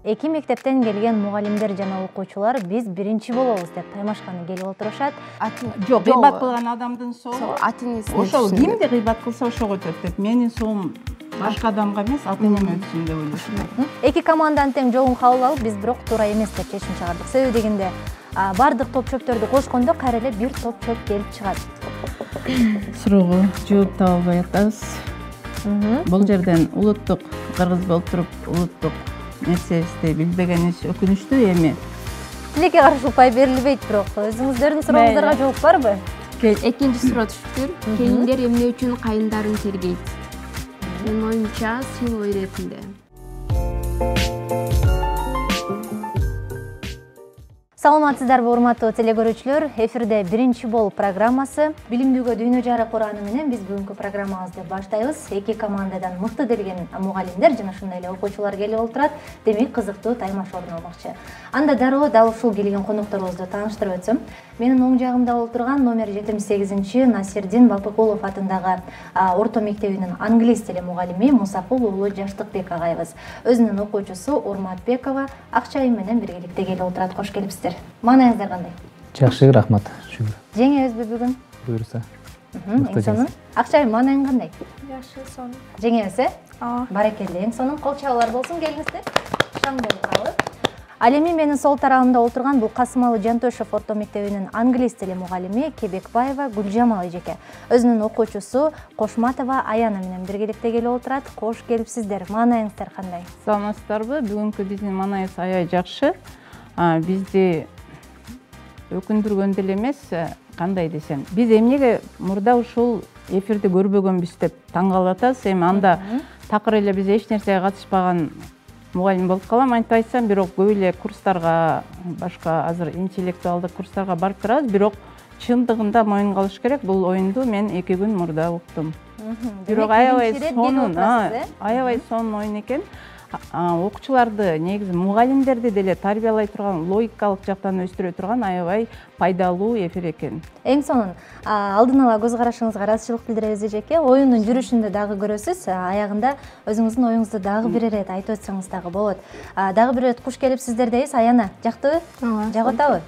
Эки мектептен келген мугалимдер жана окуучулар биз биринчи болобуз деп таймашканы келип отурушат. Жок, гыйбат кылган адамдын сообу ата-энесине ошол кимди гыйбат кылса ошого өтөт деп. Менин соом башка адамга эмес, ата-энеме өтсүн деп ойлошум. Эки команданын тең жолун кабыл алып, биз бирок туура эмес деп чечим чыгардык. Себеби дегенде бардык топ чөптөрдү кошкондо кайра эле бир топ чөп келип чыгат. Суроого жооп таба албай атабыз. Бул жерден улуттук кыргыз болуп туруп, улуттук нерсебизди билбегенибиз өкүнүчтүү. Эми Тилекке каршы упай берилбейт, бирок өзүңүздөрдүн сурооңуздарга жооп барбы? Экинчи суроо түшүптүр. Келиндер эмне үчүн кайындарын тергейт? Менин оюмча, сыйлоо иретинде. Саламатсыздарбы, урматтуу телекөрүүчүлөр? Эфирде биринчи бол программасы. Билимдүүгө дүйнө жарык ураны менен биз бүгүнкү программабызды баштайбыз. Эки командадан мыкты келген мугалимдер жана ошондой эле окуучулар келип отурат. Демек кызыктуу таймаш орун алмакчы. Анда дароо дал ушул келген конокторубузду тааныштырып өтсөм. Менин оң жагымда отурган номер 78 Насирдин Бапыкулов атындагы орто мектебинин англис тили мугалими Мусакул уулу Жаштыкбек агайыбыз. Өзүнүн окуучусу Урматбекова Акчайым менен биргеликте келип отурат. Кош келипсиздер. Маанайыңыздар кандай? Жакшы, рахмат. Шүгүр. Жеңебизби бүгүн? Буюрса. Эң сонун. Акчайым, маанайың кандай? Жакшы, сонун. Жеңебиз, э? Ооба. Баракелде, эң сонун. Кол чабуулар болсун, келиңиздер. Шаң болуп калып. Ал эми менин сол тарабымда отурган бул Касымалы Жантөшев орто мектебинин англис тили мугалими Кебекбаева Гүлжамал эжеке. Өзүнүн окуучусу Кошматова Аяна менен биргеликте келип отурат. Кош келипсиздер. Маанайыңыздар кандай? саламатсыздарбы? Бүгүнкү биздин маанайыбыз аябай жакшы. Бизди өкүндүргөн деле эмес, кандай десем. Биз эмнеге мурда ушул эфирди көрбөгөнбүз деп таң калып атабыз. Эми анда такыр эле биз эч нерсеге катышпаган мугалим болуп калам. Антип айтсам, бирок көп эле курстарга, башка азыр интеллектуалдык курстарга барып турабыз, бирок чындыгында моюнга алыш керек. Бул оюнду мен 2 күн мурда уктум. Бирок аябай сонун оюн экен. Окуучуларды, негизи мугалимдерди деле тарбиялай турган, логикалык жактан өстүрө турган аябай пайдалуу эфир экен. Эң сонун. Алдын ала көз карашыңызга ыраазычылык билдиребиз эжеке. Оюндун жүрүшүндө дагы көрөсүз. Аягында өзүңүздүн оюңузду дагы бир ирет айтып өтсөңүз дагы болот. Дагы бир ирет куш келипсиздер дейбиз. Аяна, жактыбы? Жагып атабы?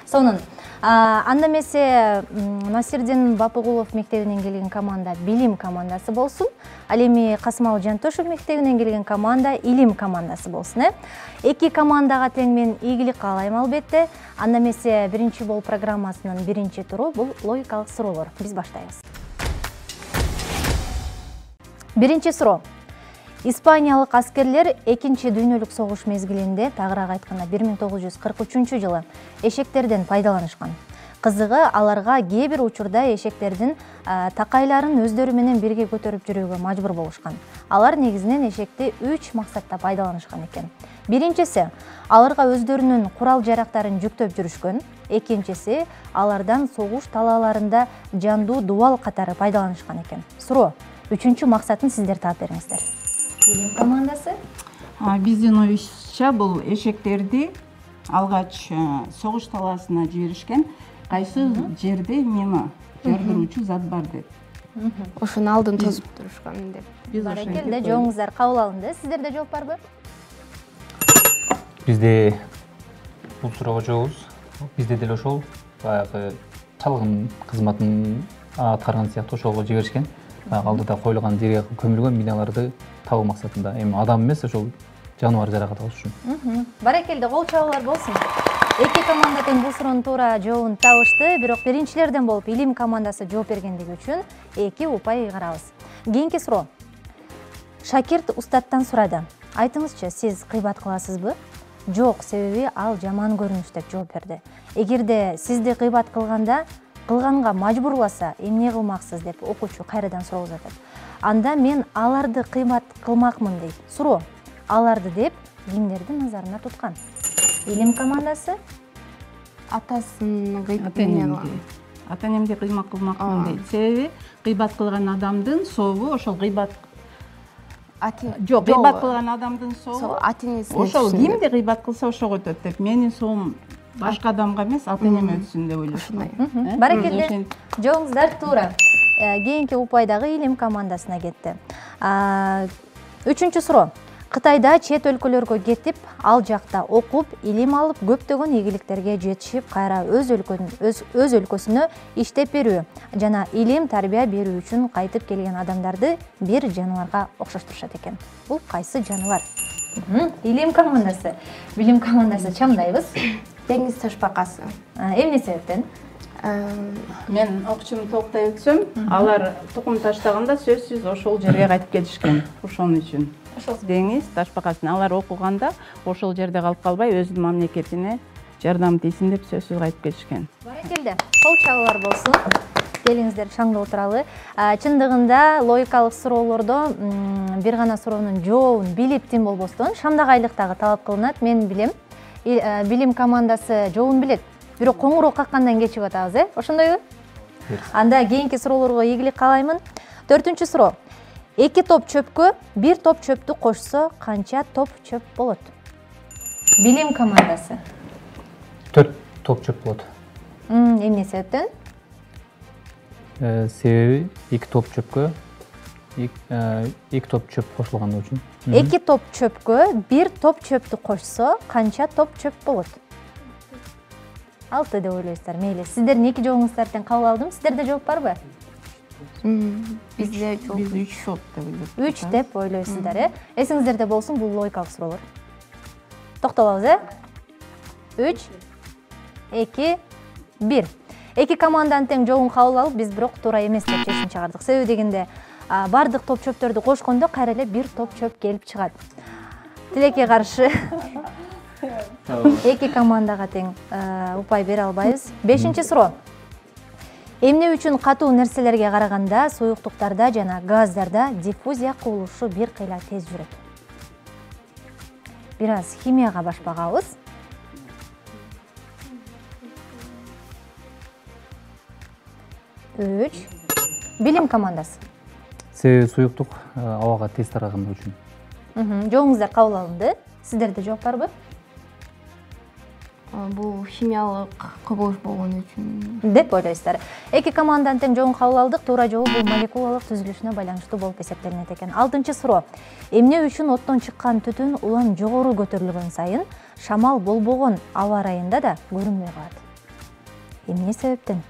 Сонун. Анда эмесе Насирдин Бапыкулов мектебинен келген команда билим командасы болсун. Ал эми Касымалы Жантөшев мектебинен келген команда илим командасы болсун, э? Эки командага тең мен ийгилик каалайм албетте. Анда эмесе биринчи бол программасынын биринчи туру бул логикалык суроолор. Биз баштайбыз. Биринчи суроо. Испаниялык аскерлер 2-чи дүйнөлүк согуш мезгилинде, тагыраак айтканда 1943-жылы эшектерден пайдаланышкан. Кызыгы, аларга кээ бир учурда эшектердин такайларын өздөрү менен бирге көтөрүп жүрүүгө мажбур болушкан. Алар негизинен эшекти 3 максатта пайдаланышкан экен. Биринчиси, аларга өздөрүнүн курал жарактарын жүктөп жүрүшкөн. Экинчиси, алардан согуш талааларында жандуу дубал катары пайдаланышкан экен. Суроо, үчүнчү максатын сиздер таап бериңиздер. Илим командасы? Биздин оюбузча бул эшектерди алгач согуш талаасына жиберишкен. Кайсы жерде мина жардыруучу зат бар деп. Ошону алдын тосуп турушкан деп. Баракелде, жооңуздар кабыл алынды. Сиздерде жооп барбы? Бизде бул суроого жообубуз. Бизде деле ошол баягы чалгын кызматын аткарган сыяктуу ошого жиберишкен. Алдыда коюлган жерге көмүлгөн миналарды табуу максатында. Эми адам эмес, ошол жаныбар жаракат алыш үчүн. Баракелде, кол чабуулар болсун. Эки команда тең бул суроонун туура жообун табышты, бирок биринчилерден болуп илим командасы жооп бергендиги үчүн 2 упай ыйгарабыз. Кийинки суроо. Шакирт устаттан сурады. Айтыңызчы, сиз кыйбат кыласызбы? Жок, себеби ал жаман көрүнүш деп жооп берди. Эгерде сизди кыйбат кылганга мажбурласа, эмне кылмаксыз деп окуучу кайрадан суроо жатат. Анда мен аларды кыйбат кылмакмын дейт. Суроо. Аларды деп кимдердин назарына туткан? Илим командасы? Атасын ата-энемди кыймак кылмакмын дейт. Себеби кыйбат кылган адамдын сообу ошол кыйбат Жок, кыйбат кылган адамдын сообу ата-энесине ошол кимди кыйбат кылса ошого өтөт деп. Менин соом башка адамга эмес, ата-энеме өтсүн деп ойлошум. Баракелде, жооңуздар туура. кийинки упай дагы илим командасына кетти. Үчүнчү суроо. Кытайда чет өлкөлөргө кетип, ал жакта окуп, илим алып, көптөгөн ийгиликтерге жетишип, кайра өз өлкөсүнө иштеп берүү жана илим тарбия берүү үчүн кайтып келген адамдарды бир жаныбарга окшоштурушат экен. Бул кайсы жаныбар? Илим командасы, билим командасы чамдайбыз. Деңиз ташбакасы. Эмне себептен? Мен окчумду толуктай өтсөм, алар тукум таштаганда сөзсүз ошол жерге кайтып келишкен. Ошон үчүн. Деңиз ташбакасын алар окуганда ошол жерде калып калбай өзүнүн мамлекетине жардам тийсин деп сөзсүз кайтып келишкен. Баракелде. Кол чабуулар болсун. Келиңиздер, шаңда отуралы. Чындыгында логикалык суроолордо бир гана суроонун жообун билип тим болбостон шамдагайлыктагы талап кылынат. Мен билем. Билим командасы жообун билет. Бирок коңгуроо каккандан кечип атабыз, ошондойбу? Анда кийинки суроолорго ийгилик каалаймын. 4-чү суроо. 2 топ чөпкө 1 топ чөптү кошсо канча топ чөп болот? Билим командасы. 4 топ чөп болот. Эмне себептен? Себеби 2 топ чөпкө 2 топ чөп кошулган үчүн. 2 топ чөпкө 1 топ чөптү кошсо канча топ чөп болот? 6 деп ойлойсуздар. Мейли, сиздердин 2 жообуңуздардан кабыл алдым. Сиздерде жооп барбы? Бизде жок. Биз 3 топ деп ойлойбуз. 3 деп ойлойсуздар, Эсиңиздерде болсун, бул логикалык суроолор. Токтолобуз, 3, 2, 1. 2 команданын тең жообун кабыл алып, биз бирок туура эмес деп чечим чыгардык. Себеби дегенде, бардык топ чөптөрдү кошкондо кайра эле 1 топ чөп келип чыгат. Тилекке каршы 2 командага тең упай бере албайбыз. 5-чи суроо. Эмне үчүн катуу нерселерге караганда суюктуктарда жана газдарда диффузия кубулушу бир кыйла тез жүрөт? Бир аз химияга баш багабыз. Билим командасы. Себеби суюктук абага тез тараган үчүн. Жообуңуздар кабыл алынды. Сиздерде жооп барбы? Бул химиялык кубулуш болгон үчүн деп ойлойсуздар. 2 команданын тең жообун кабыл алдык. Туура жообу бул молекулалык түзүлүшүнө байланыштуу болуп эсептелинет экен. 6-чы суроо. Эмне үчүн оттон чыккан түтүн улам жогору көтөрүлгөн сайын шамал болбогон аба ырайында да көрүнбөй калат? Эмне себептен?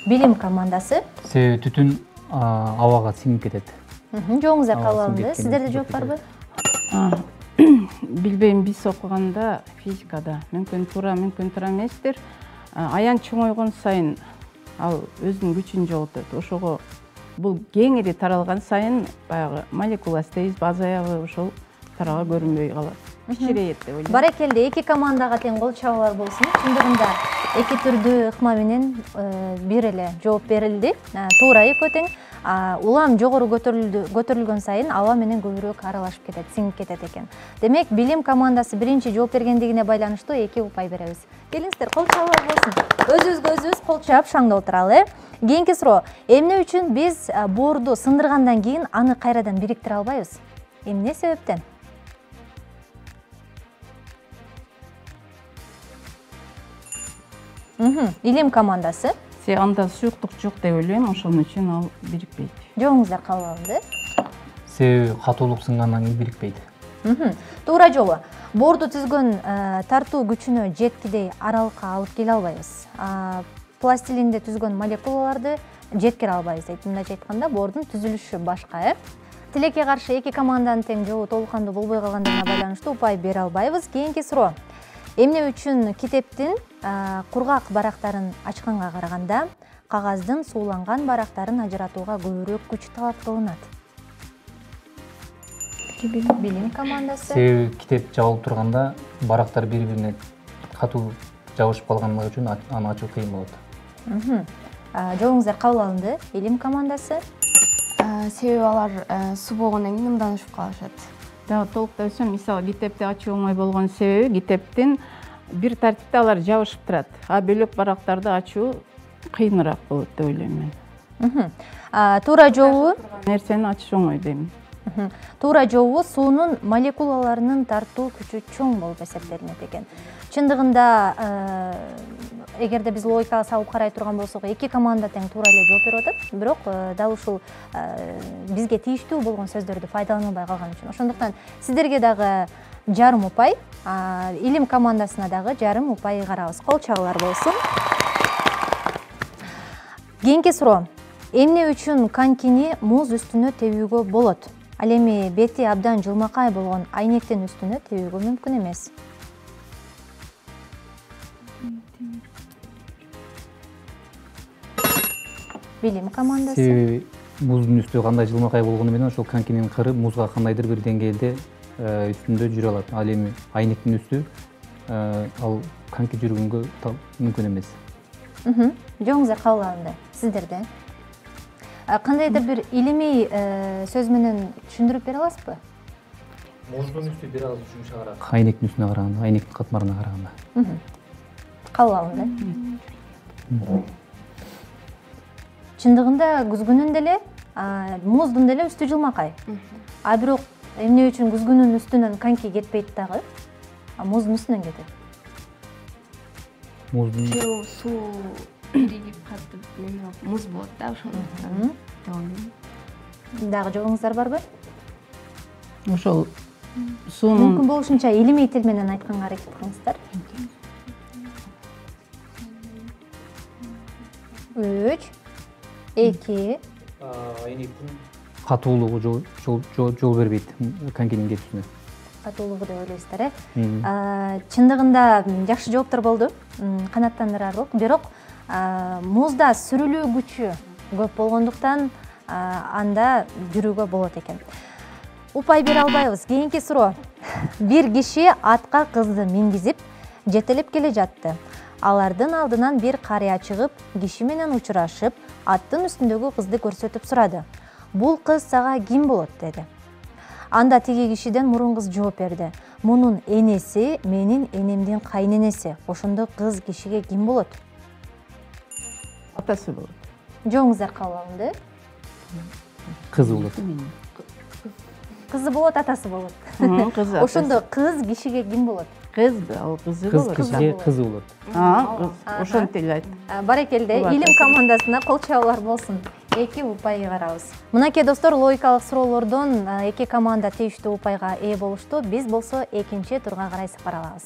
Билим командасы. Себеби түтүн абага сиңип кетет. Жообуңуздар кабыл алынды. Сиздерде жооп барбы? Билбейм, биз окуганда физикада мүмкүн туура, мүмкүн туура эместир. Аян чоңойгон сайын ал өзүнүн күчүн жоготот. Ошого бул кеңири таралган сайын баягы молекуласы дейбиз, азаябы ошол тарага көрүнбөй калат. Кичирейет деп ойлойм. Баракелде, 2 командага тең кол чабуулар болсун. Чындыгында 2 түрдүү ыкма менен бир эле жооп берилди. Туура экөө тең. Улам жогору көтөрүлгөн сайын аба менен көбүрөөк аралашып кетет, сиңип кетет экен. Демек, билим командасы биринчи жооп бергендигине байланыштуу 2 упай беребиз. Келиңиздер, кол чабуулар болсун. Өзүбүзгө өзүбүз кол чаап шаңда отуралы. Кийинки суроо. Эмне үчүн биз боорду сындыргандан кийин аны кайрадан бириктире албайбыз? Эмне себептен? Илим командасы. Анда суюктук жок деп ойлойм, ошон үчүн ал бирикпейт. Жообуңуздар кабыл алынды. Себеби катуулук сынгандан кийин бирикпейт. Туура жообу. Боорду түзгөн тартуу күчүнө жеткидей аралыкка алып келе албайбыз. Пластилинде түзгөн молекулаларды жеткире албайбыз дейт. Мындайча айтканда, боордун түзүлүшү башка. Тилекке каршы 2 команданын тең жообу толуккандуу болбой калгандарына байланыштуу упай бере албайбыз. Кийинки суроо. Эмне үчүн китептин кургак барактарын ачканга караганда кагаздын сууланган барактарын ажыратууга көбүрөөк күч талап кылынат? Билим командасы. Себеби китеп жабылып турганда барактар бири-бирине катуу жабышып калганлыгы үчүн аны ачуу кыйын болот. Жообуңуздар кабыл алынды. Билим командасы. Себеби алар суу болгондон кийин ымданышып калышат. Дагы толуктай өтсөм, мисалы китепти ачуу оңой болгон себеби китептин бир тартипте алар жабышып турат. Бөлөк барактарды ачуу кыйыныраак болот деп ойлойм мен. Туура жообу нерсени ачыш оңой дейм. Туура жообу суунун молекулаларынын тартуу күчү чоң болуп эсептелинет экен. Чындыгында эгерде биз логикага салып карай турган болсок, эки команда тең туура эле жооп берип атат. Бирок дал ушул бизге тийиштүү болгон сөздөрдү пайдаланылбай калган үчүн. Ошондуктан сиздерге дагы жарым упай, илим командасына дагы жарым упай карабыз. Кол чабуулар болсун. Кийинки суроо. Эмне үчүн конькини муз үстүнө тебүүгө болот? Ал эми бети абдан жылмакай болгон айнектин үстүнө тебүүгө мүмкүн эмес. Билим командасы. Себеби муздун үстү кандай жылмакай болгону менен ошол конькинин кыры музга кандайдыр бир деңгээлде үстүндө жүрө алат. Ал эми айнектин үстү ал коньки жүргөнгө мүмкүн эмес. Жооңуздар кабыл алынды. Сиздерде кандайдыр бир илимий сөз менен түшүндүрүп бере аласызбы? Муздун үстү бир аз жумшагыраак. Айнектин үстүнө караганда, айнектин катмарына караганда. Кабыл алынды. Чындыгында күзгүнүн деле, муздун деле үстү жылмакай. А бирок эмне үчүн күзгүнүн үстүнөн коньки кетпейт дагы? Муздун үстүнөн кетет. Муздун суу биригип катып муз болот да, ошондуктан. Дагы жообуңуздар барбы? Ошол суунун Мүмкүн болушунча илимий тил менен айтканга аракет кылыңыздар. 3 2 Айнектин катуулугу жол бербейт конькинин кетүүсүнө. Катуулугу деп ойлойсуздар, Чындыгында жакшы жооптор болду, канааттандырарлык. Бирок музда сүрүлүү күчү көп болгондуктан анда жүрүүгө болот экен. Упай бере албайбыз. Кийинки суроо. Бир киши атка кызды мингизип, жетелеп келе жатты. Алардын алдынан бир карыя чыгып, киши менен учурашып, аттын үстүндөгү кызды көрсөтүп сурады. Бул кыз сага ким болот деди. Анда тиги кишиден мурун кыз жооп берди. Мунун энеси менин энемдин кайненеси. Ошондо кыз кишиге ким болот? атасы болот. Жооңуздар кабыл алынды. Кызы болот. Кызы болот, атасы болот. Кызы. Ошондо кыз кишиге ким болот? Кызбы, ал кызы Кыз болот. кишиге кызы болот. Ошентип эле айт. Барекелде, илим командасына кол чабуулар болсун. 2 упайга карабыз. Мынакей достор, логикалык суроолордон 2 команда тийиштүү упайга ээ болушту. Биз болсо экинчи турга карай сапар алабыз.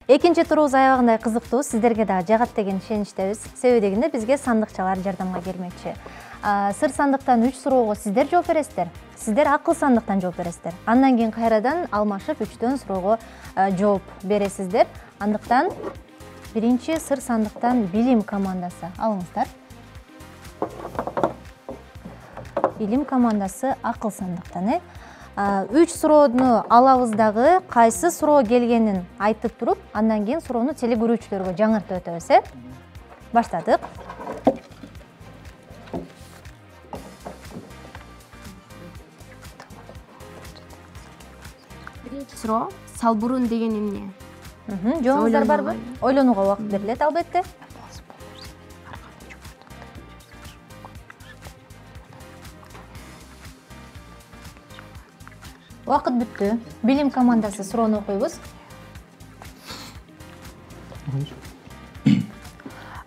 Экинчи турубуз аябагандай кызыктуу, сиздерге дагы жагат деген ишеничтебиз. Себеби дегенде бизге сандыкчалар жардамга келмекчи. Сыр сандыктан 3 суроого сиздер жооп бересиздер. Сиздер акыл сандыктан жооп бересиздер. Андан кийин кайрадан алмашып 3төн суроого жооп бересиздер. Андыктан биринчи сыр сандыктан билим командасы алыңыздар. Билим командасы акыл сандыктан. 3 суроону алабыз дагы, кайсы суроо келгенин айтып туруп, андан кийин суроону телекөрүүчүлөргө жаңыртып өтөбүз. Баштадык. Биринчи суроо, салбурун деген эмне? Жооңуздар барбы? Ойлонууга убакыт берилет, албетте. Убакыт бүттү. Билим командасы суроону окуйбуз.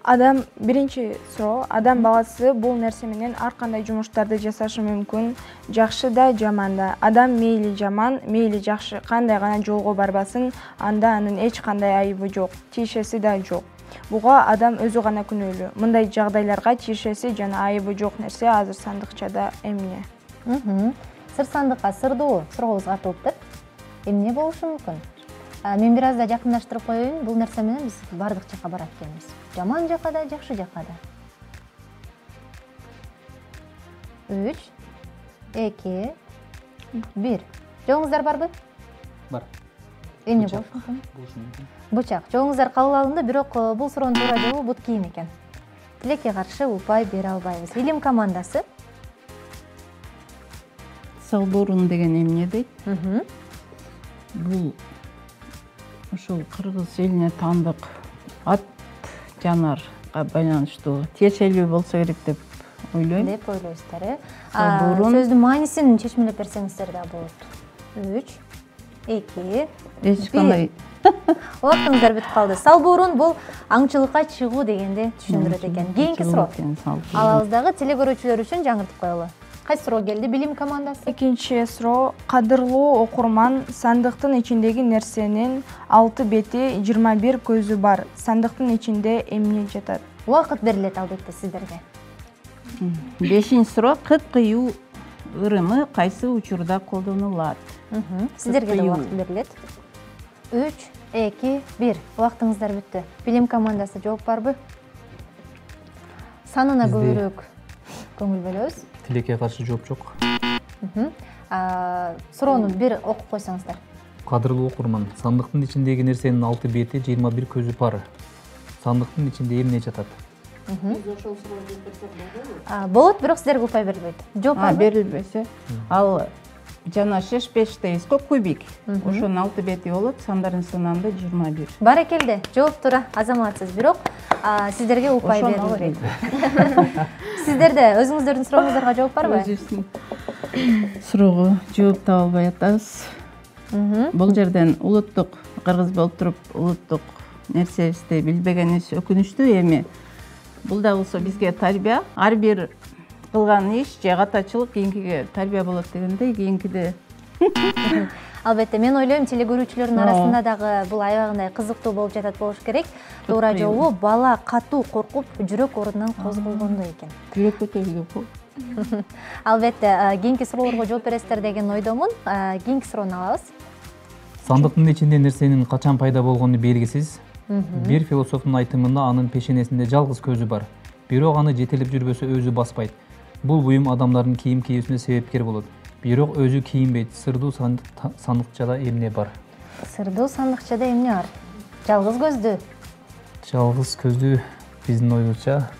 Адам биринчи суроо, адам баласы бул нерсе менен ар кандай жумуштарды жасашы мүмкүн, жакшы да, жаман да. Адам мейли жаман, мейли жакшы, кандай гана жолго барбасын, анда анын эч кандай айыбы жок, тиешеси да жок. Буга адам өзү гана күнөөлүү. Мындай жагдайларга тиешеси жана айыбы жок нерсе азыр сандыкчада эмне? Сыр сандыкка сырдуу сурообуз катылыптыр. Эмне болушу мүмкүн? Мен бир аз да жакындаштырып коеюн. Бул нерсе менен биз бардык жака барат экенбиз. Жаман жака да, жакшы жака да. 3 2 1. Жооңуздар барбы? Бар. Эмне болушу мүмкүн? Бычак. Жооңуздар кабыл алынды, бирок бул суроонун туура жообу бут кийим экен. Тилекке каршы упай бере албайбыз. Илим командасы. Салбурун деген эмне дейт? Бул ошол кыргыз элине таандык ат жанар байланыштуу тиешелүү болсо керек деп ойлойм. деп ойлойсуздар, э? Салбурун. Сөздүн маанисин чечмелеп берсеңиздер да болот. 3, 2, Эч кандай Убактыңыздар бүтүп калды. Салбурун бул аңчылыкка чыгуу дегенди түшүндүрөт экен. Кийинки суроо. Алабыздагы телекөрүүчүлөр үчүн жаңыртып коелу. Кайсы суроо келди? Билим командасы. Экинчи суроо. Кадырлуу окурман, сандыктын ичиндеги нерсенин 6 бети, 21 көзү бар. Сандыктын ичинде эмне жатат? Убакыт берилет албетте сиздерге. 5-чи суроо. Кыт кыюу ырымы кайсы учурда колдонулат? Сиздерге да убакыт берилет. 3, 2, 1. Убактыңыздар бүттү. Билим командасы жооп барбы? Санына Бизде- көбүрөөк көңүл бөлөбүз. Тилекке каршы жооп жок. Суроону бир окуп койсоңуздар. Кадырлуу окурман, сандыктын ичиндеги нерсенин 6 бети, 21 көзү бар. Сандыктын ичинде эмне жатат? Болот, бирок сиздерге упай берилбейт. Жооп барбы? Берилбесе. Ал жана 65 кубик. Ошонун 6 бети болот, сандардын санында 21. Барекелде, жооп тура азаматсыз, бирок сиздерге упай Ошону берилбейт. Сиздерде өзүңүздөрдүн сурооңуздарга жооп барбы? Өзүбүздүн суроого жооп таба албай атабыз. Бул жерден улуттук кыргыз болуп туруп улуттук нерсебизди билбегенибиз өкүнүчтүү. Эми бул да болсо бизге тарбия, ар бир кылган иш же катачылык кийинкиге тарбия болот дегендей, кийинкиде Албетте, мен ойлойм телегөрүүчүлөрдүн арасында дагы бул аябагындай кызыктуу болуп жатат болуш керек. Туура жообу бала катуу коркуп жүрөк ордунан козголгондо экен. жүрөк көтөрүлүп. Албетте, кийинки суроолорго жооп бересиздер деген ойдомун. Кийинки суроону алабыз. Сандыктын ичинде нерсенин качан пайда болгону белгисиз. Бир философтун айтымында анын пешенесинде жалгыз көзү бар. Бирок аны жетелеп жүрбөсө өзү баспайт. Бул буюм адамдардын кийим кийүүсүнө себепкер болот. Бирок өзү кийинбейт. Сырдуу сандыкчада эмне бар? Сырдуу сандыкчада эмне бар? Жалгыз көздүү Жалгыз көздүү биздин оюбузча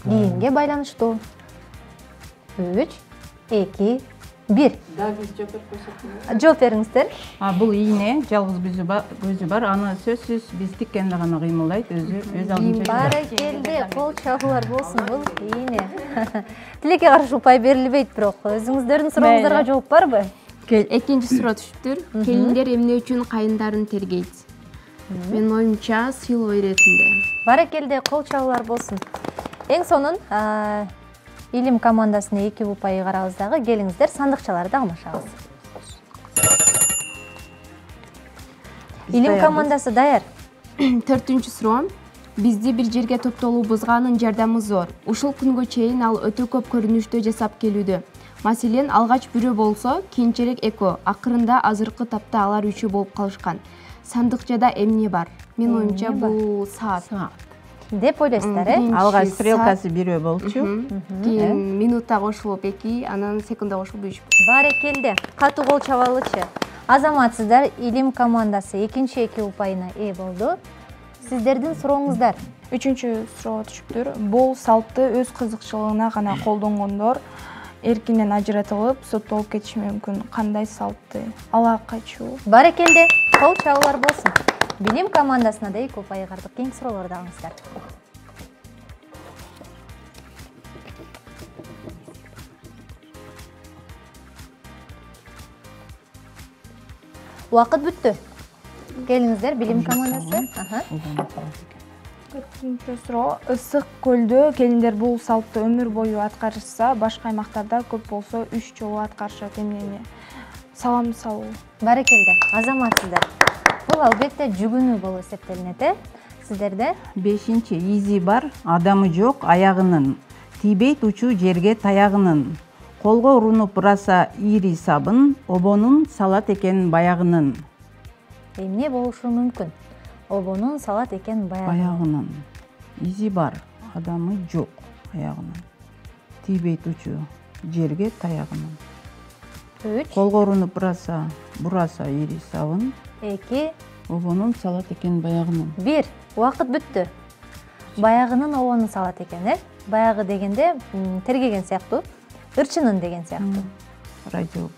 кийимге байланыштуу. 3, 2, 1. Жооп бериңиздер. Бул ийне, жалгыз көзү бар. Аны сөзсүз биз тиккенде гана кыймылдайт, өзү өз алдынча. Барекелде, кол чабуулар болсун, бул ийне. Тилекке каршы упай берилбейт, бирок өзүңүздөрдүн сурооңуздарга жооп барбы? Экинчи суроо түшүптүр. Келиндер эмне үчүн кайындарын тергейт? Менин оюмча сыйлоо иретинде. Барекелде, кол чабуулар болсун. Эң сонун илим командасына 2 упай карабыз дагы. Келиңиздер, сандыкчаларды алмашабыз. Илим командасы даяр. 4-чү суроо. Бизди бир жерге топтолуубузга анын жардамы зор. Ушул күнгө чейин ал өтө көп көрүнүштө жасап келүүдө. Маселен, алгач бирөө болсо, кийинчерээк экөө, акырында азыркы тапта алар 3 болуп калышкан. Сандыкчада эмне бар? Менин оюмча бул саат. Деп ойлойсуздар, э? Алгач стрелкасы бирөө болчу. Кийин минутта кошулуп 2, анан секундда кошулуп 3. Барекелде, катуу кол чабалычы. Азаматсыздар, илим командасы экинчи 2 упайына ээ болду. Сиздердин сурооңуздар. 3-чү суроо түшүптүр. Бул салтты өз кызыкчылыгына гана колдонгондор эркинен ажыратылып, соттолуп кетиши мүмкүн. Кандай салтты? Ала качуу. Барекелде, кол чабуулар болсун. Билим командасына да 2 упай кардык. Кийинки суроолорду алыңыздар. Убакыт бүттү. Келиңиздер, билим командасы. 4-чү суроо. Ысык көлдө келиндер бул салтты өмүр бою аткарышса, башка аймактарда көп болсо 3 жолу аткарышат. Эмне? Салам салуу. Барекелде, азаматсыздар. Бул албетте жүгүнүү болуп эсептелинет, э? Сиздерде 5-чи изи бар, адамы жок аягынын. Тийбейт учу жерге таягынын. Колго урунуп ыраса ири сабын, обонун салат экен баягынын. эмне болушу мүмкүн? Обонун салат экен Баягынын. Изи бар, адамы жок аягынын. Тийбейт учу жерге таягынын. 3, Колго урунуп бураса ири сабын, 2, обонун салат экен баягынын. 1. Убакыт бүттү. Баягынын обонун салат экен, э? Баягы дегенде тергеген сыяктуу, ырчынын деген сыяктуу. Радио бул.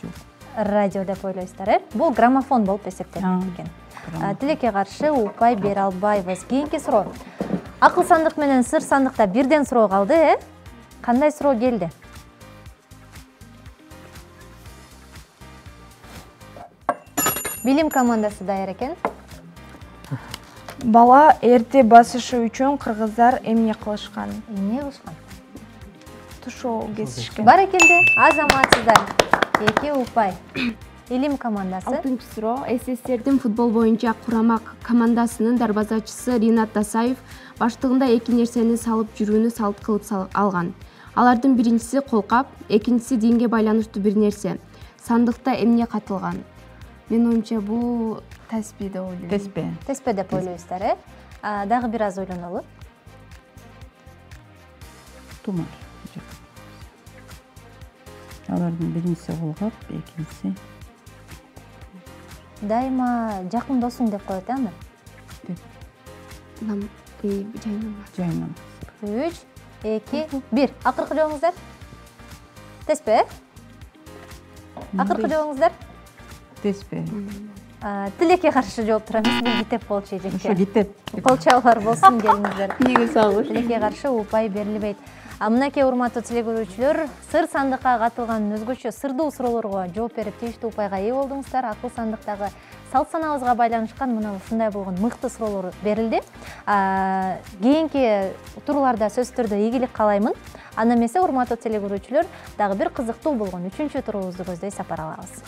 Жок. Радио деп ойлойсуздар, э? Бул граммофон болуп эсептелет экен. Тилекке каршы упай бере албайбыз. Кийинки суроо. Акыл сандык менен сыр сандыкта бирден суроо калды, Кандай суроо келди? Билим командасы даяр экен. Бала эрте басышы үчүн кыргыздар эмне кылышкан? Эмне кылышкан? Тушоо кесишкен. Баракелде, азаматсыздар. 2 упай. Илим командасы. 6-суроо. СССРдин футбол боюнча курама командасынын дарбазачысы Ринат Дасаев баштыгында 2 нерсени салып жүрүүнү салт кылып алган. Алардын биринчиси колкап, экинчиси динге байланыштуу бир нерсе. Сандыкта эмне катылган? Мен оюмча бул теспе деп ойлойм. Теспе деп ойлойсуздар, Дагы бир аз ойлонолу. Тумар. Алардын биринчиси колкап, экинчиси Дайыма жакын досуң деп коет, аны. жайнам. 3, 2, 1. Акыркы жооңуздар. Теспе? Акыркы жооңуздар. Теспе. Тилекке каршы жооп турабыз. Бул китеп болчу эжеке. Ошо китеп. Кол чабуулар болсун келиңиздер. Неге сагыш? Тилекке каршы упай берилбейт. Мынакей урматтуу теле көрүүчүлөр, сыр сандыкка катылган өзгөчө сырдуу суроолорго жооп берип тийиштүү упайга ээ болдуңуздар. Акыл сандыктагы салт санабызга байланышкан мына ушундай болгон мыкты суроолор берилди. Кийинки турларда сөзсүз түрдө ийгилик каалаймын. Анда эмесе урматтуу теле көрүүчүлөр, дагы бир кызыктуу болгон 3-чү турубузду көздөй сапар алабыз.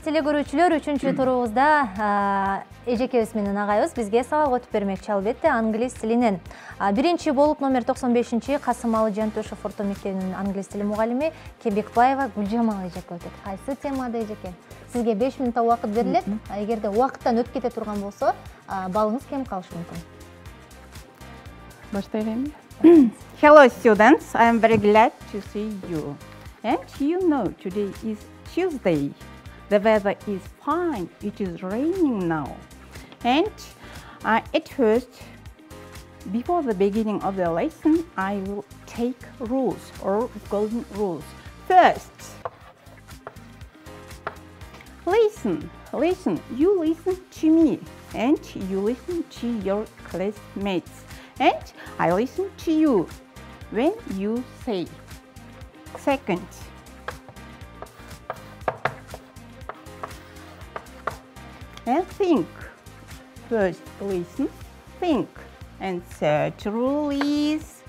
Теле көрүүчүлөр, 3-чү турубузда эжекебиз менен агайыбыз бизге сабак өтүп бермекчи, албетте англис тилинен. Биринчи болуп номер 95-чи Касымалы Жантөшев орто мектебинин англис тили мугалими Кебекбаева Гүлжамал эжеке өтөт. Кайсы темада эжеке? Сизге 5 минутта убакыт берилет. Эгерде убакыттан өтүп кете турган болсо, балыңыз кем калышы мүмкүн. Баштайлайм. Hello students, I am very glad to see you. And you know today is Tuesday. The weather is fine. It is raining now. And at first, before the beginning of the lesson, I will take rules or golden rules. First, listen. You listen to me and you listen to your classmates. And I listen to you when you say. Second, and think. First, listen, think. And third rule is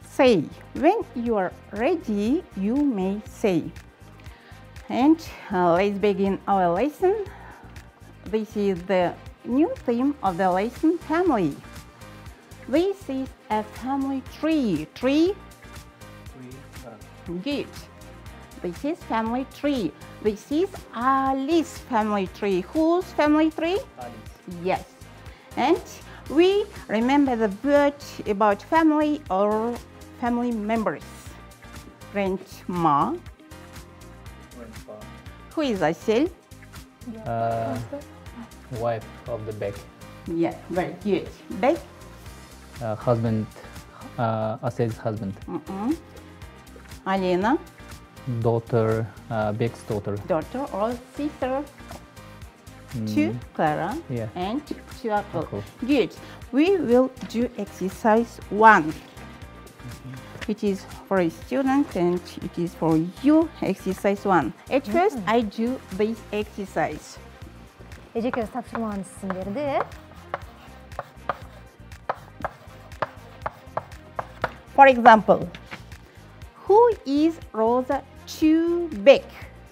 say. When you are ready, you may say. And let's begin our lesson. This is the new theme of the lesson, family. This is a family tree. Tree? Good. This is family tree. This is Alice family tree. Whose family tree? Alice. Yes. And we remember the word about family or family members. Grandma. Who is Asel? Wife of the back. Yeah, very good. Back? Husband, Asel's husband. Alena? Daughter, Beck's daughter. Daughter or sister? To Clara and to Uncle. Good. We will do exercise 1. It is for a student and it is for you, exercise 1. At first, I do this exercise. Эжекебиз тапшырманы сизин берди, For example, who is Rosa Chubeck?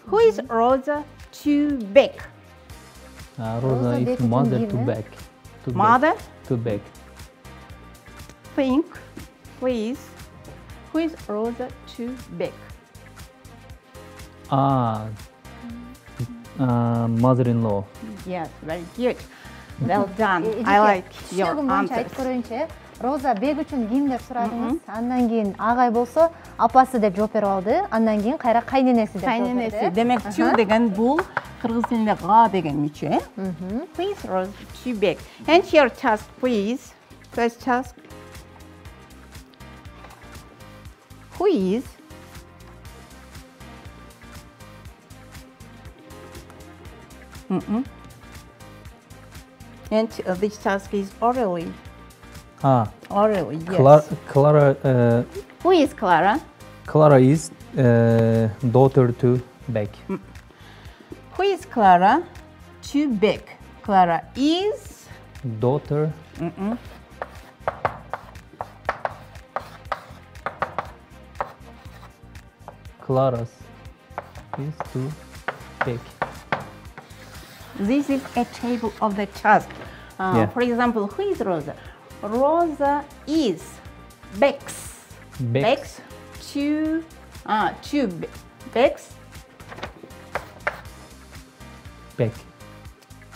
Who is Rosa Chubeck? Rosa is mother to Beck. Mother? To Beck. Think, please. Who is Rosa Chubeck? Mother-in-law. Yes, very good. Well done. I like your answers. Айтып көрөйүнчү. Роза Бек үчүн ким деп сурадыңыз. Андан кийин агай болсо апасы деп жооп берип алды. Андан кийин кайра кайненеси деп жооп берди. Кайненеси. Демек чу деген бул кыргыз тилинде га деген мүчө. Please Rosa Chubeck. And your task, please. First task. Who is and this task is orally. Ah, Orally, yes. Clara. Who is Clara? Clara is daughter to Beck. Who is Clara? To Beck. Clara is Daughter. Clara's is to Beck. This is a table of the task. Yeah. For example, who is Rosa? Rosa is Beck's. Beck's. To Beck's. Beck.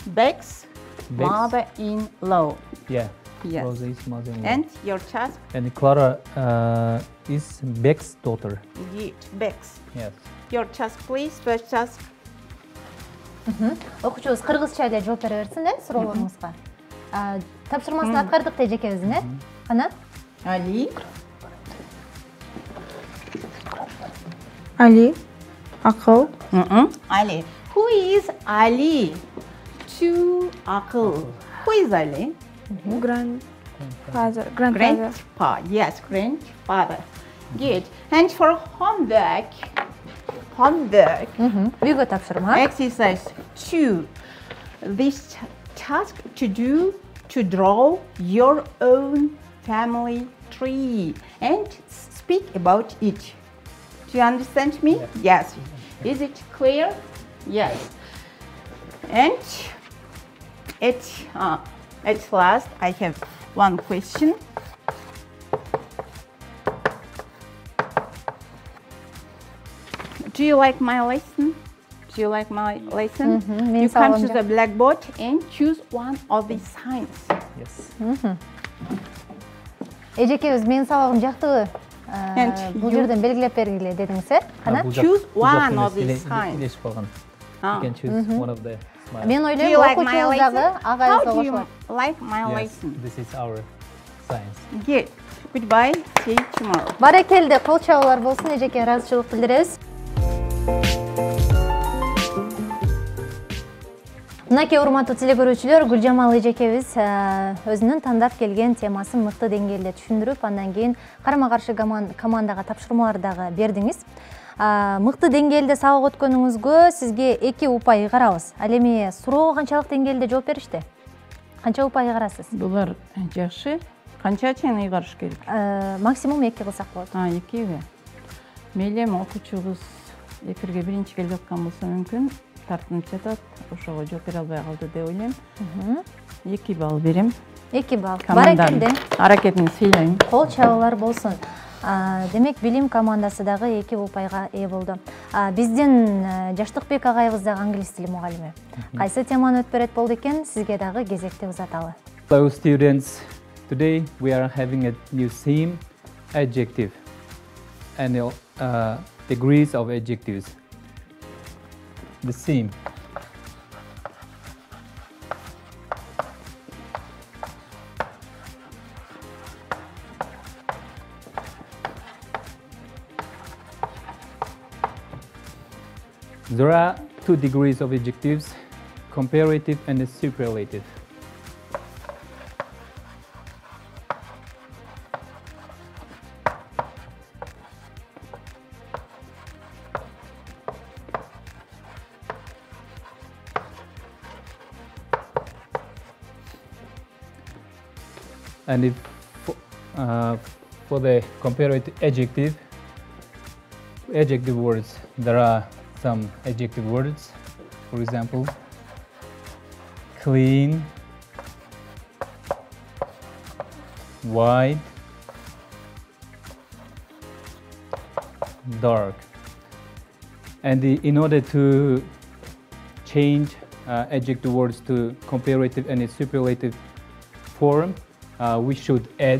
Beck's mother-in-law. Yeah. Yes. Rosa is mother-in-law. And your task? And Clara is Beck's daughter. Beck's. Yes. Your task, please. First task. Окуучубуз кыргызча эле жооп бере берсин да суроолоруңузга. Тапшырмасын аткардык да эжекебиздин, э? Кана? Ali. Ali, акыл, Ali. Who is Ali? To Akıl. Who is Ali? grandfather. Grandpa. Yes, grandfather. Good. And for homework. Үйгө тапшырма. Exercise 2. This task to draw your own family tree and speak about it. Do you understand me? Yes. Is it clear? Yes. And at last, I have one question. Do you like my lesson? Do you like my lesson? You come to the blackboard and choose one of the signs. Yes. Эжекебиз менин сабагым жактыбы? Бул жерден белгилеп бергиле дедиңиз, э? Кана? Choose one of the signs. Илешип калган. You can choose one of the smiles. Мен Do you ойлойм, like my окуучубуз дагы lesson? агайыбызга How do you кошулат. like my Yes, lesson? this is our science. Good. Goodbye. See you tomorrow. Баракелде, кол чабуулар болсун, эжеке ыраазычылык билдиребиз. Мынакей урматтуу телекөрүүчүлөр, Гүлжамал эжекебиз өзүнүн тандап келген темасын мыкты деңгээлде түшүндүрүп, андан кийин карама-каршы командага тапшырмалар дагы бердиңиз. Мыкты деңгээлде сабак өткөнүңүзгө сизге 2 упай ыйгарабыз. Ал эми суроого канчалык деңгээлде жооп беришти? Канча упай ыйгарасыз? Булар жакшы. Канча чейин ыйгарыш керек? Максимум 2 кылсак болот. 2ге. Мейли окуучубуз эфирге биринчи келип аткан болсо мүмкүн тартынып жатат, ошого жооп бере албай калды деп ойлойм. 2 балл берем. 2 балл. Баракелде. Аракетин сыйлайм. Кол чабуулар болсун. Демек, билим командасы дагы 2 упайга ээ болду. Биздин Жаштыкбек агайыбыз дагы англис тили мугалими. Кайсы теманы өтүп берет болду экен, сизге дагы кезекти узаталы. Hello students, today we are having a new theme, adjective, and degrees of adjectives. The theme. There are 2 degrees of adjectives, comparative and superlative. And if for the comparative adjective words, there are some adjective words. For example, clean, white, dark. And in order to change adjective words to comparative and superlative form, we should add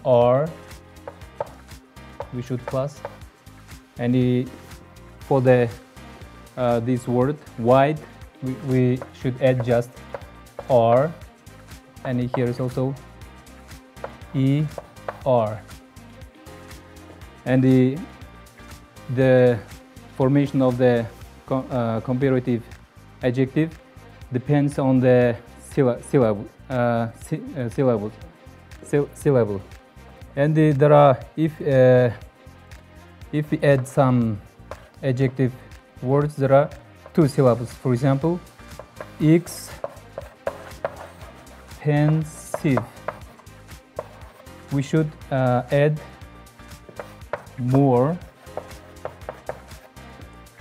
er, we should plus, and for the this word white, we should add just r, and here is also are. And the formation of the comparative adjective depends on the syllable. And there are, if we add some adjective words, there are two syllables. For example, expensive. We should add more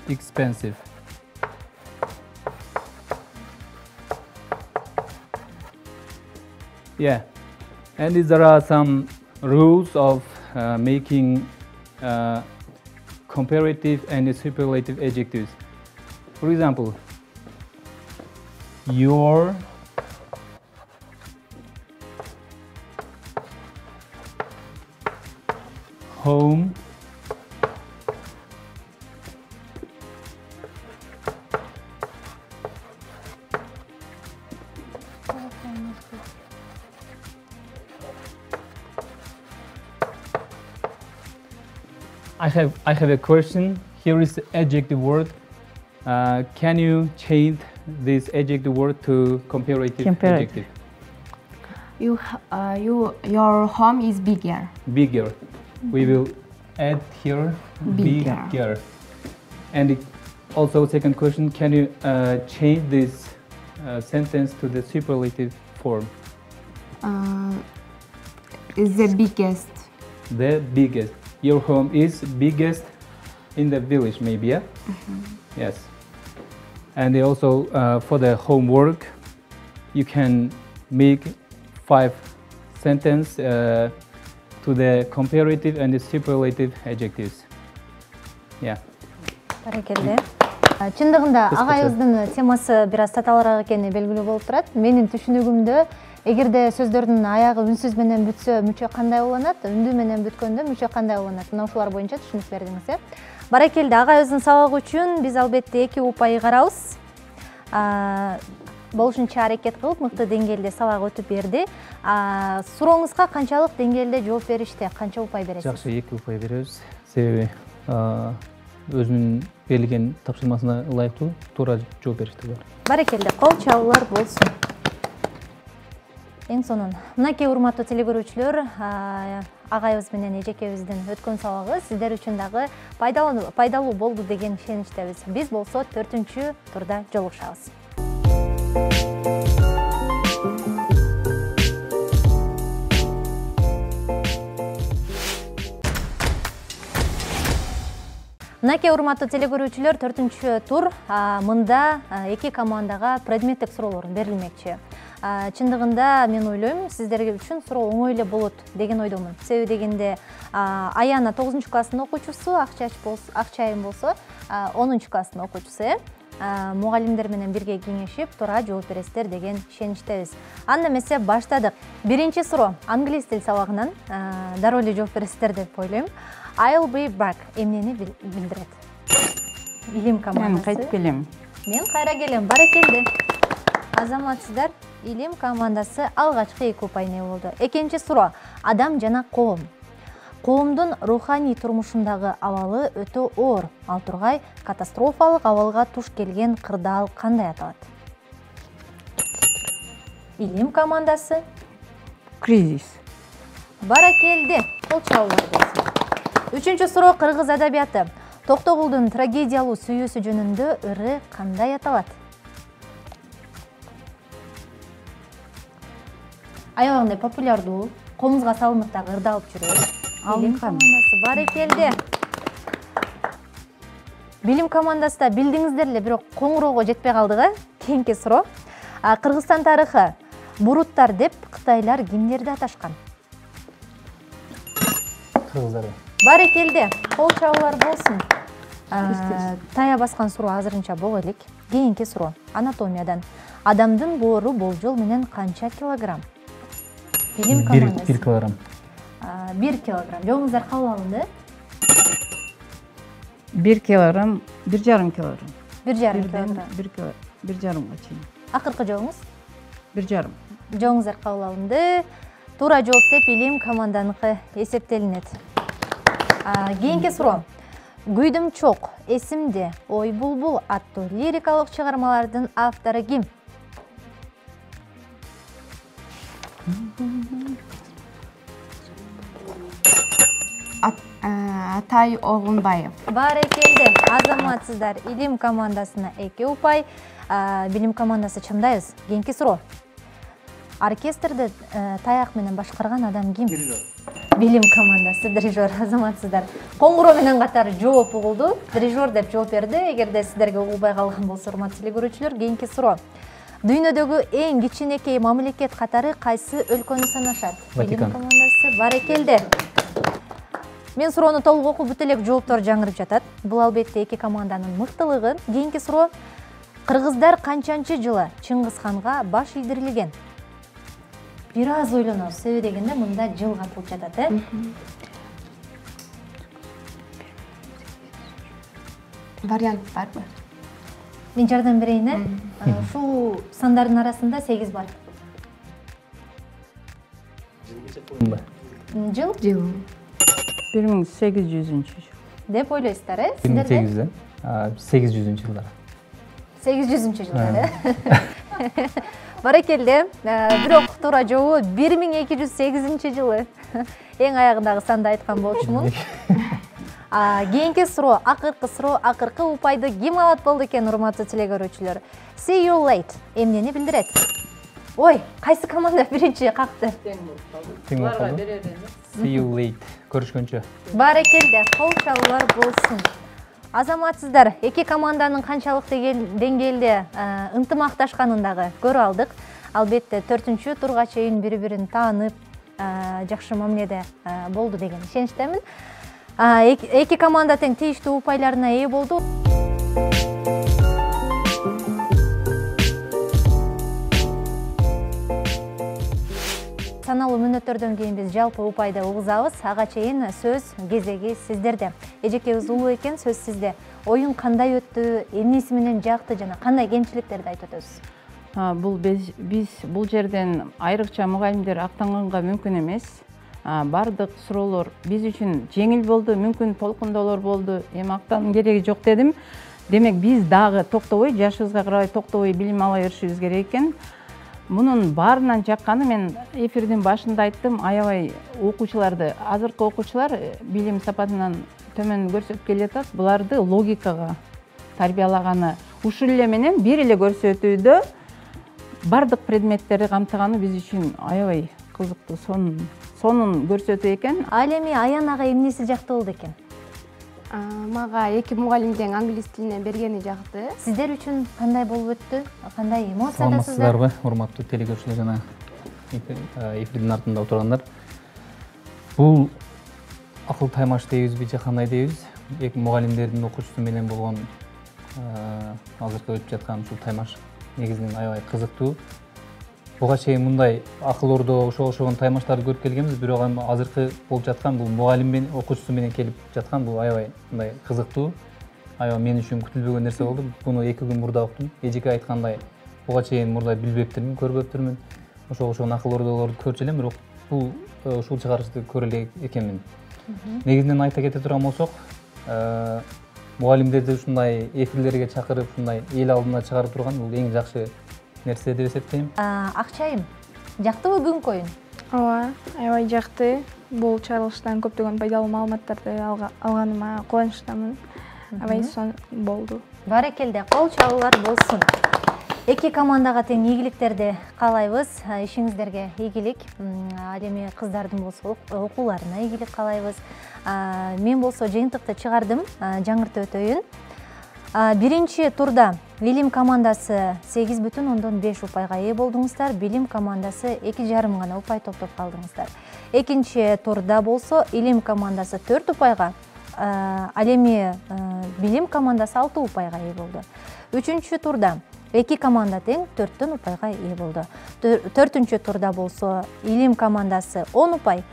expensive. Yeah, and there are some rules of making comparative and superlative adjectives. For example, your home I have a question. Here is the adjective word. Can you change this adjective word to comparative adjective? Your home is bigger. Bigger. We will add here bigger. And also second question, can you change this sentence to the superlative form? Is the biggest. The biggest. Your home is biggest in the village, maybe, yeah? Yes. And also for the homework, you can make 5 sentences to the comparative and the superlative adjectives. Yeah. Баракелде. Чындыгында агайыбыздын темасы бир аз татаалыраак экени белгилүү болуп турат. Менин түшүнүгүмдө эгерде сөздөрдүн аягы үнсүз менен бүтсө мүчө кандай уланат, үндүү менен бүткөндө мүчө кандай уланат? Мына ушулар боюнча түшүнүк бердиңиз, э? Баракелде, агайыбыздын сабагы үчүн биз албетте 2 упай карабыз. Болушунча аракет кылып, мыкты деңгээлде сабак өтүп берди. Сурооңузга канчалык деңгээлде жооп беришти? Канча упай бересиз? Жакшы, 2 упай беребиз. Себеби өзүнүн берилген тапшырмасына ылайыктуу туура жооп беришти. Баракелде, кол чабуулар болсун. Эң сонун. Мынакей урматтуу телекөрүүчүлөр, агайыбыз менен эжекебиздин өткөн сабагы сиздер үчүн дагы пайдалуу болду деген ишеничтебиз. Биз болсо 4-чү турда жолугушабыз. Мынакей урматтуу телекөрүүчүлөр, 4-чү тур. Мында 2 командага предметтик суроолор берилмекчи. Чындыгында мен ойлойм, сиздерге үчүн суроо оңой эле болот деген ойдомун. Себеби дегенде Аяна 9-чу класстын окуучусу, Акчайым болсо 10-чу класстын окуучусу. Мугалимдер менен бирге кеңешип, туура жооп бересиздер деген ишеничтебиз. Анда эмесе баштадык. Биринчи суроо англис тил сабагынан дароо эле жооп бересиздер деп ойлойм. I'll be back эмнени билдирет? Илим командасы. Мен кайтып келем. Мен кайра келем. Баракелде. Азаматсыздар, Илим командасы алгачкы 2 упайны болду. Экинчи суроо адам жана коом. Коомдун руханий турмушундагы абалы өтө оор. Ал тургай катастрофалык абалга туш келген кырдаал кандай аталат? Илим командасы. Кризис. Баракелде. Кол чабуулар болсун. Үчүнчү суроо кыргыз адабияты. Токтогулдун трагедиялуу сүйүүсү жөнүндө ыры кандай аталат? Аябагандай популярдуу, комузга салынып дагы ырды алып жүрөт. Билим командасы. Баракелде. Билим командасы да билдиңиздер эле, бирок коңуроого жетпей калдык, Кийинки суроо. Кыргызстан тарыхы. Буруттар деп кытайлар кимдерди аташкан? Кыргыздар. Баракелде. Кол чабуулар болсун. Тая баскан суроо азырынча бого элек. Кийинки суроо анатомиядан. Адамдын боору болжол менен канча килограмм? Билим командасы. 1 килограмм. 1 килограмм. Жоңуздар кабыл алынды. 1 килограмм, 1,5 килограмм. 1,5 килограмм. 1,5 чейин. Акыркы жоңуз? 1,5. Жоңуздар кабыл алынды. Туура жооп деп Илим команданыкы эсептелинет. Кийинки суроо. Күйдүм чок, эсимде, ой булбул аттуу лирикалык чыгармалардын автору ким? Атай Огунбаев. Барекелде, азаматсыздар. Илим командасына 2 упай, билим командасы чамдайбыз. Кийинки суроо. Оркестрди таяк менен башкарган адам ким? Билим командасы, дирижер, азаматсыздар. Коңгуроо менен катары жооп угулду. Дирижер деп жооп берди. Эгерде сиздерге угулбай калган болсо, урматтуу телекөрүүчүлөр, кийинки суроо. Дүйнөдөгү эң кичинекей мамлекет катары кайсы өлкөнү санашат? Ватикан. Билим командасы, барекелде. Мен суроону толук окуп бүт элек, жооптор жаңырып жатат. Бул албетте эки команданын мыктылыгы. Кийинки суроо. Кыргыздар канчанчы жылы Чыңгызханга баш ийдирилген? Бир аз ойлонобуз. Себеби дегенде мында жыл катылып жатат, Вариант барбы? Мен жардам берейин, Ушул сандардын арасында 8 бар. Жыл? Жыл. 1800 Деп ойлойсуздар, 1800 жылдар. 800 жылдар. Барекелде, бирок туура жообу 1208 жылы. Эң аягындагы санды айткан болчумун. Кийинки суроо, акыркы упайды ким алат болду экен, урматтуу телекөрүүчүлөр? See you late эмнени билдирет? Ой, кайсы команда биринчи какты? Тең болуп калды. See you late. Көрүшкөнчө. Барекелде, кол чалуулар болсун. Азаматсыздар, эки команданын канчалык деңгээлде ынтымакташканын дагы көрүп алдык. Албетте 4-чү турга чейин бири-бирин таанып, жакшы мамиледе болду деген ишеничтемин. Эки команда тең тийиштүү упайларына ээ болду. Саналуу мүнөттөрдөн кийин биз жалпы упайды угузабыз. Ага чейин сөз кезеги сиздерде. Эжекебиз улуу экен, сөз сизде. Оюн кандай өттү, эмнеси менен жакты жана кандай кемчиликтерди айтып өтөсүз? Биз бул жерден айрыкча мугалимдер актанганга мүмкүн эмес. Бардык суроолор биз үчүн жеңил болду, мүмкүн толкундоолор болду. Эми актанын кереги жок дедим. Демек биз дагы токтобой, жашыбызга карабай токтобой билим ала беришибиз керек экен. Мунун баарынан жакканы мен эфирдин башында айттым, аябай окуучуларды, азыркы окуучулар билим сапатынан төмөн көрсөтүп келатат. Буларды логикага тарбиялаганы, ушул эле менен бир эле көрсөтүүдө бардык предметтерди камтыганы биз үчүн аябай кызыктуу, сонун көрсөтүү экен. Ал эми Аян ага эмнеси жакты болду экен? Мага эки мугалимдин англис тилине бергени жакты. Сиздер үчүн кандай болуп өттү? Кандай эмоциядасыздар? Саламатсыздарбы, урматтуу телекөрүүчүлөр жана эфирдин артында отургандар. Бул акыл таймаш дейбизби же кандай дейбиз? Эки мугалимдердин окуучусу менен болгон азыркы өтүп жаткан ушул таймаш негизинен аябай кызыктуу. Буга чейин мындай акыл ордо окшогон таймаштарды көрүп келгенбиз, бирок азыркы болуп жаткан бул мугалим менен окуучусу менен келип жаткан бул аябай мындай кызыктуу. Аябай мен үчүн күтүлбөгөн нерсе болду. Буну 2 күн мурда уктум. Эжеке айткандай, буга чейин мурда билбептирмин, көрбөптүрмүн. Ошол акыл ордолорду көрчү элем, бирок бул ушул чыгарышты көрө эле экенмин. Негизинен айта кете турган болсок, мугалимдерди ушундай эфирлерге чакырып, ушундай эл алдына чыгарып турган бул эң жакшы нерсе деп эсептейм. Акчайым, жактыбы күн коюн? Ооба, аябай жакты. Бул чыгарылыштан көптөгөн пайдалуу маалыматтарды алганыма кубанычтамын. Аябай сонун болду. Барекелде, кол чалуулар болсун. Эки командага тең ийгиликтерди каалайбыз. Ишиңиздерге ийгилик. Ал эми кыздардын болсо окууларына ийгилик каалайбыз. Мен болсо жыйынтыкты чыгардым, жаңыртып өтөйүн. Биринчи турда Илим командасы 8,5 упайга ээ болдуңуздар. Билим командасы 2,5 гана упай топтоп калдыңыздар. Экинчи турда болсо Илим командасы 4 упайга, ал эми Билим командасы 6 упайга ээ болду. Үчүнчү турда эки команда тең 4 упайга ээ болду. Төртүнчү турда болсо Илим командасы 10 упай,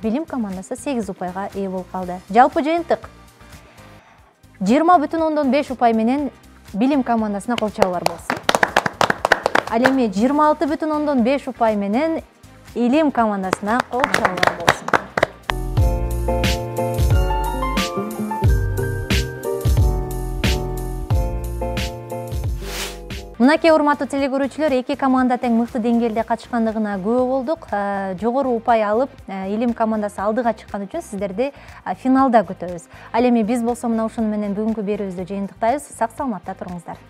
Билим командасы 8 упайга ээ болуп калды. Жалпы жыйынтык 20,5 упай менен Билим командасына кол чалуулар болсун. Ал эми 26,5 упай менен Илим командасына кол чабуулар болсун. Мынакей урматтуу телекөрүүчүлөр, эки команда тең мыкты деңгээлде катышкандыгына күбө болдук. Жогору упай алып, Илим командасы алдыга чыккан үчүн сиздерди финалда күтөбүз. Ал эми биз болсо мына ушуну менен бүгүнкү берүүбүздү жыйынтыктайбыз. Сак саламатта туруңуздар.